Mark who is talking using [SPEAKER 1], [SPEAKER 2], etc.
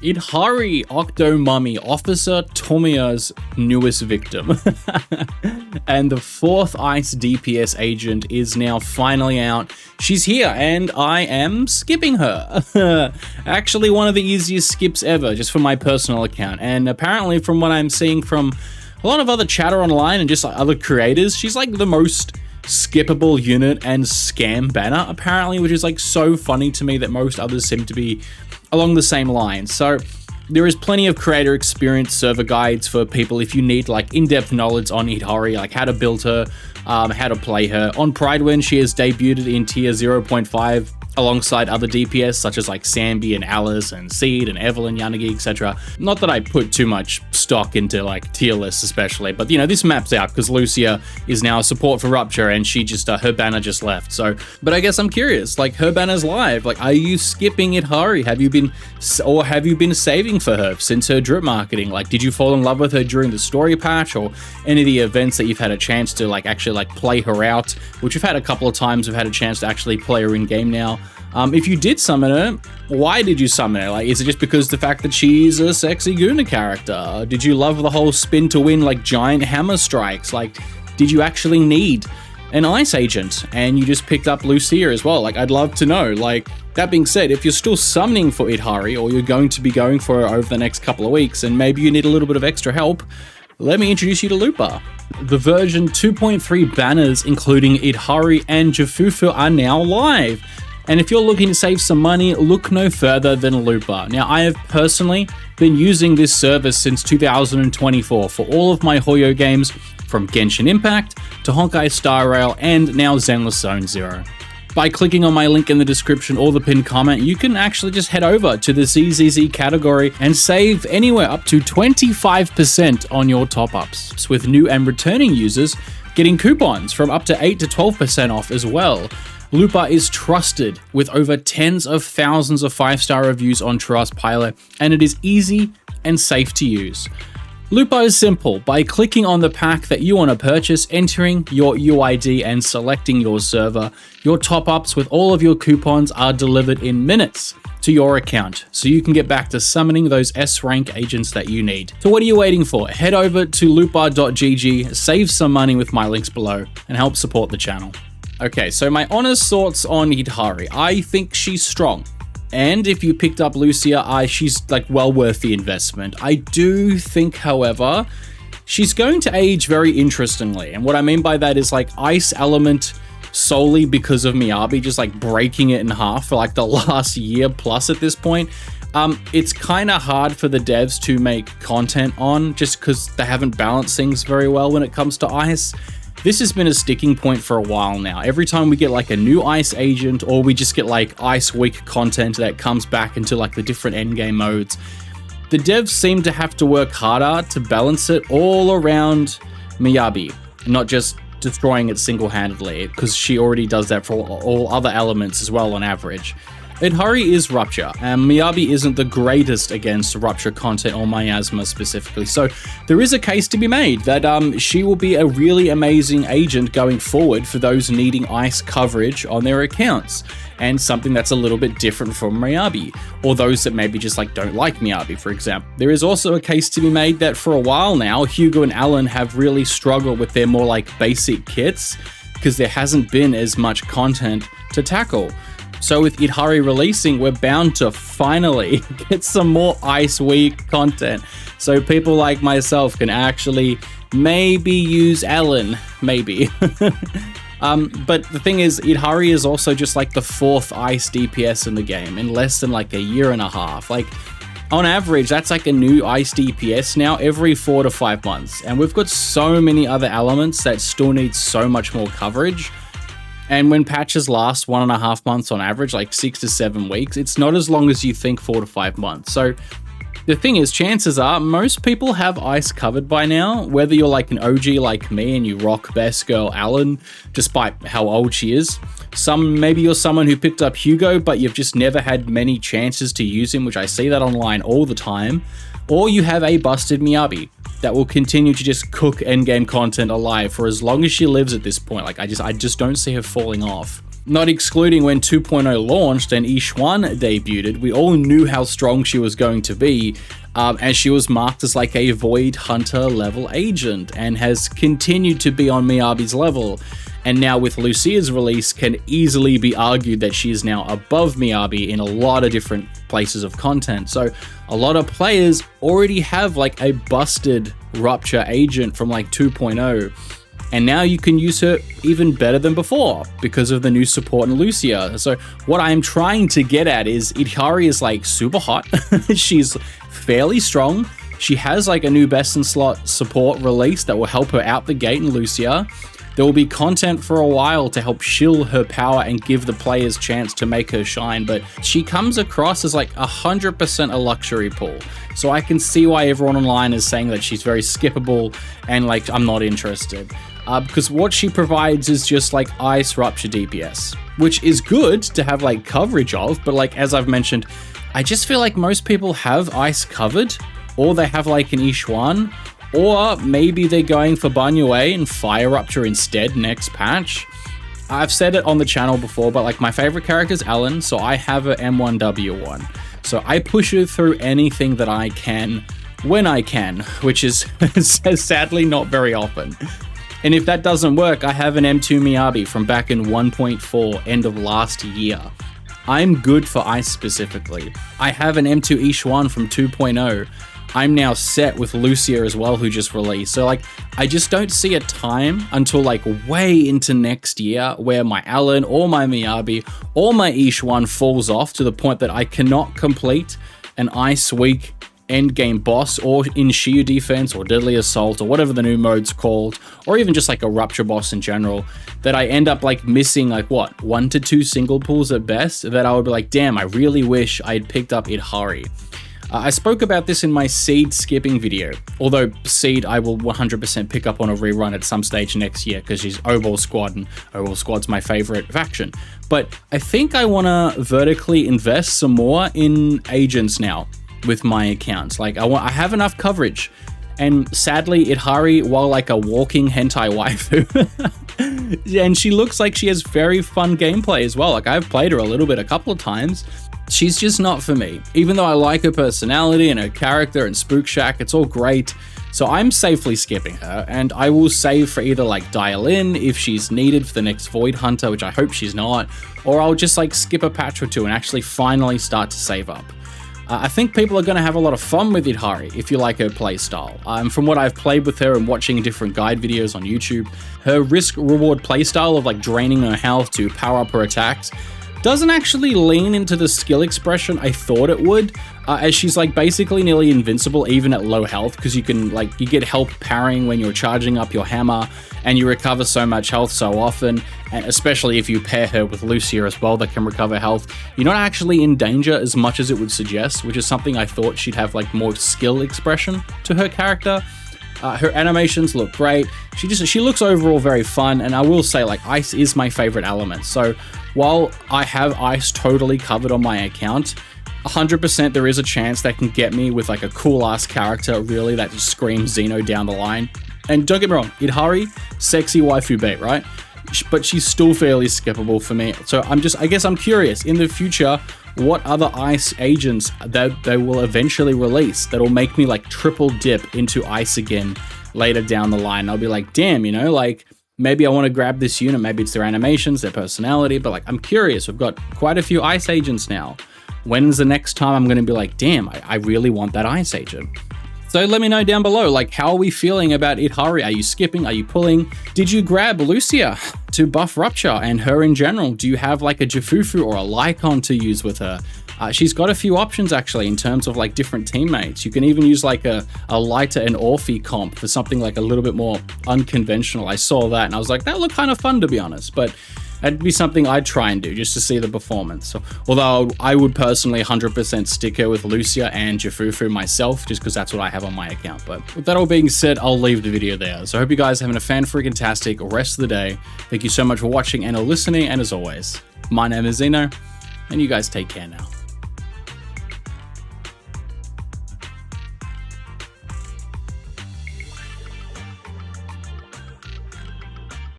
[SPEAKER 1] Idhari Octomummy, Officer Tomiya's newest victim. And the fourth Ice DPS agent is now finally out. She's here and I am skipping her. Actually one of the easiest skips ever, just for my personal account. And apparently from what I'm seeing from a lot of other chatter online and just like other creators, she's like the most skippable unit and scam banner apparently, which is like so funny to me that most others seem to be along the same lines. So there is plenty of creator experience server guides for people if you need like in-depth knowledge on Idhari, like how to build her, how to play her. On Pridewind, she has debuted in tier 0.5 alongside other DPS such as like Sambi and Alice and Seed and Evelyn, Yanagi, etc. Not that I put too much stock into like tier lists especially, but you know, this maps out because Lucia is now a support for Rupture and she just, her banner just left. So, but I guess I'm curious, like her banner's live, like are you skipping Idhari? Have you been saving for her since her drip marketing? Like did you fall in love with her during the story patch or any of the events that you've had a chance to like actually like play her out, which we've had a couple of times, we've had a chance to actually play her in game now. If you did summon her, why did you summon her? Like, is it just because the fact that she's a sexy Guna character? Did you love the whole spin to win, like giant hammer strikes? Like, did you actually need an ice agent and you just picked up Lucia as well? Like, I'd love to know. Like, that being said, if you're still summoning for Idhari or you're going to be going for her over the next couple of weeks and maybe you need a little bit of extra help, let me introduce you to Lupa. The version 2.3 banners including Idhari and Jafufu are now live. And if you're looking to save some money, look no further than Lupa. Now, I have personally been using this service since 2024 for all of my Hoyo games, from Genshin Impact to Honkai Star Rail and now Zenless Zone Zero. By clicking on my link in the description or the pinned comment, you can actually just head over to the ZZZ category and save anywhere up to 25% on your top-ups, with new and returning users getting coupons from up to 8 to 12% off as well. Lupa is trusted with over tens of thousands of 5-star reviews on Trustpilot, and it is easy and safe to use. Lupa is simple. By clicking on the pack that you want to purchase, entering your UID and selecting your server, your top-ups with all of your coupons are delivered in minutes to your account, so you can get back to summoning those S-rank agents that you need. So what are you waiting for? Head over to lupa.gg, save some money with my links below, and help support the channel. Okay, so my honest thoughts on Idhari. I think she's strong. And if you picked up Lucia, she's like well worth the investment. I do think, however, she's going to age very interestingly. And what I mean by that is like Ice Element solely because of Miyabi just like breaking it in half for like the last year plus at this point. It's kind of hard for the devs to make content on just because they haven't balanced things very well when it comes to Ice. This has been a sticking point for a while now. Every time we get like a new Ice agent or we just get like Ice Week content that comes back into like the different endgame modes, the devs seem to have to work harder to balance it all around Miyabi, not just destroying it single-handedly, because she already does that for all other elements as well on average. Idhari is Rupture, and Miyabi isn't the greatest against Rupture content or Miasma specifically, so there is a case to be made that she will be a really amazing agent going forward for those needing Ice coverage on their accounts, and something that's a little bit different from Miyabi, or those that maybe just like don't like Miyabi, for example. There is also a case to be made that for a while now, Hugo and Alan have really struggled with their more like basic kits, because there hasn't been as much content to tackle. So with Idhari releasing, we're bound to finally get some more Ice Week content. So people like myself can actually maybe use Ellen, maybe. But the thing is, Idhari is also just like the fourth Ice DPS in the game in less than like a year and a half. Like on average, that's like a new Ice DPS now every 4 to 5 months. And we've got so many other elements that still need so much more coverage. And when patches last 1.5 months on average, like 6 to 7 weeks, it's not as long as you think 4 to 5 months. So the thing is, chances are most people have Ice covered by now, whether you're like an OG like me and you rock Best Girl Alan, despite how old she is. Maybe you're someone who picked up Hugo, but you've just never had many chances to use him, which I see that online all the time. Or you have a busted Miyabi that will continue to just cook endgame content alive for as long as she lives at this point. Like I just don't see her falling off. Not excluding when 2.0 launched and Yi-Xuan debuted, we all knew how strong she was going to be, as she was marked as like a Void Hunter level agent and has continued to be on Miyabi's level. And now with Lucia's release, can easily be argued that she is now above Miyabi in a lot of different places of content. So a lot of players already have like a busted Rupture agent from like 2.0. And now you can use her even better than before because of the new support in Lucia. So what I'm trying to get at is Ihari is like super hot. She's fairly strong. She has like a new best in slot support release that will help her out the gate in Lucia. There will be content for a while to help shield her power and give the players chance to make her shine, but she comes across as like 100% a luxury pull. So I can see why everyone online is saying that she's very skippable and like I'm not interested. Because what she provides is just like Ice Rupture DPS, which is good to have like coverage of, but like as I've mentioned, I just feel like most people have Ice covered, or they have like an Yi-Xuan, or maybe they're going for Banyu and Fire Rupture instead next patch. I've said it on the channel before, but like my favorite character is Ellen, so I have her M1W1. So I push her through anything that I can when I can, which is sadly not very often. And if that doesn't work, I have an M2 Miyabi from back in 1.4, end of last year. I'm good for Ice specifically. I have an M2 Yi-Xuan from 2.0. I'm now set with Lucia as well, who just released. So like, I just don't see a time until like way into next year where my Allen or my Miyabi or my Yi-Xuan falls off to the point that I cannot complete an Ice Week endgame boss or in Shiyu defense or Deadly Assault or whatever the new mode's called, or even just like a Rupture boss in general, that I end up like missing like what, 1 to 2 single pulls at best, that I would be like, damn, I really wish I had picked up Ihari. I spoke about this in my Seed skipping video, although Seed I will 100% pick up on a rerun at some stage next year because she's Obol Squad and Obol Squad's my favorite faction. But I think I want to vertically invest some more in agents now with my accounts. Like I have enough coverage, and sadly Ihari, while like a walking hentai waifu, and she looks like she has very fun gameplay as well. Like I've played her a little bit a couple of times. She's just not for me. Even though I like her personality and her character and Spook Shack, it's all great. So I'm safely skipping her, and I will save for either like Dial In if she's needed for the next Void Hunter, which I hope she's not, or I'll just like skip a patch or two and actually finally start to save up. I think people are going to have a lot of fun with Ihari if you like her playstyle. From what I've played with her and watching different guide videos on YouTube, her risk-reward playstyle of like draining her health to power up her attacks doesn't actually lean into the skill expression I thought it would, as she's like basically nearly invincible even at low health, because you can like, you get help parrying when you're charging up your hammer, and you recover so much health so often, and especially if you pair her with Lucia as well that can recover health, you're not actually in danger as much as it would suggest, which is something I thought she'd have like more skill expression to her character. Her animations look great. She looks overall very fun, and I will say like Ice is my favorite element. So while I have Ice totally covered on my account, 100% there is a chance that can get me with like a cool ass character really that just screams Xeno down the line. And don't get me wrong, Ihari, sexy waifu bait, right? But she's still fairly skippable for me. So I guess I'm curious in the future what other Ice agents that they will eventually release that'll make me like triple dip into Ice again later down the line. I'll be like, damn, you know, like maybe I want to grab this unit. Maybe it's their animations, their personality, but like I'm curious. We've got quite a few Ice agents now. When's the next time I'm going to be like, damn, I really want that Ice agent? So let me know down below, like, how are we feeling about Ihari? Are you skipping? Are you pulling? Did you grab Lucia to buff Rupture and her in general? Do you have like a Jifufu or a Lycon to use with her? She's got a few options actually in terms of like different teammates. You can even use like a Lighter and Orphe comp for something like a little bit more unconventional. I saw that and I was like, that looked kind of fun to be honest, but that'd be something I'd try and do just to see the performance. So, although I would personally 100% stick her with Lucia and Jifufu myself, just because that's what I have on my account. But with that all being said, I'll leave the video there. So I hope you guys are having a fan-freaking-tastic rest of the day. Thank you so much for watching and listening, and as always, my name is Xeno, and you guys take care now.